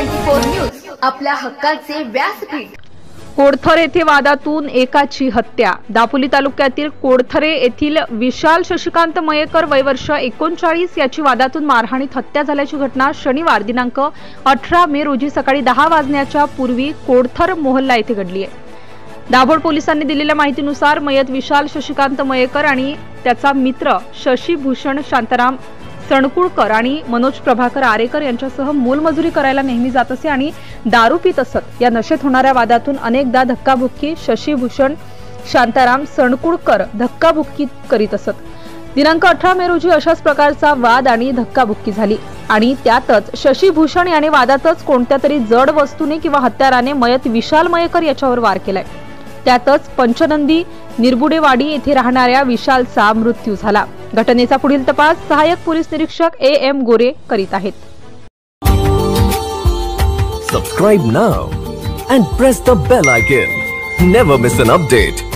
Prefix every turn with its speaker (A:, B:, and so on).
A: 24 news आपल्या हक्काचे व्यासपीठ।
B: कोडथरे येथे वादातून एकाची हत्या। दापोली तालुक्यातील कोडथरे येथील विशाल शशिकांत मयेकर वय वर्ष 39 याची वादातून मारहाणीत हत्या झाल्याची घटना शनिवार दिनांक 18 मे रोजी सकाळी 10 वाजण्याच्या पूर्वी कोडथर मोहल्ला येथे घडली आहे। दाभोळ पोलिसांनी दिलेल्या माहितीनुसार मयत विशाल शशिकांत मयेकर आणि त्याचा मित्र शशी भूषण शांताराम सणकुळकर आणि मनोज प्रभाकर आरेकर यांच्यासह मोलमजुरी करायला नेहमी जात असे आणि दारू पित असत। या नशेत होणाऱ्या वादातून अनेकदा धक्काबुक्की शशी भूषण शांताराम सणकुळकर धक्काबुक्की करीत असत। दिनांक 18 मे रोजी अशाच प्रकारचा वाद आणि धक्काबुक्की झाली आणि त्यातच शशी भूषण याने वादातच कोणत्या तरी जड वस्तूने किंवा हत्याराने मयत विशाल मयेकर याच्यावर वार केलाय। त्यातच पंचनंदी निरबुडेवाडी येथे राहणाऱ्या विशालचा मृत्यू झाला। घटनेचा पुढील तपास सहाय्यक पोलीस निरीक्षक AM गोरे करीत आहेत।
C: Subscribe now and press the bell icon. Never miss an update.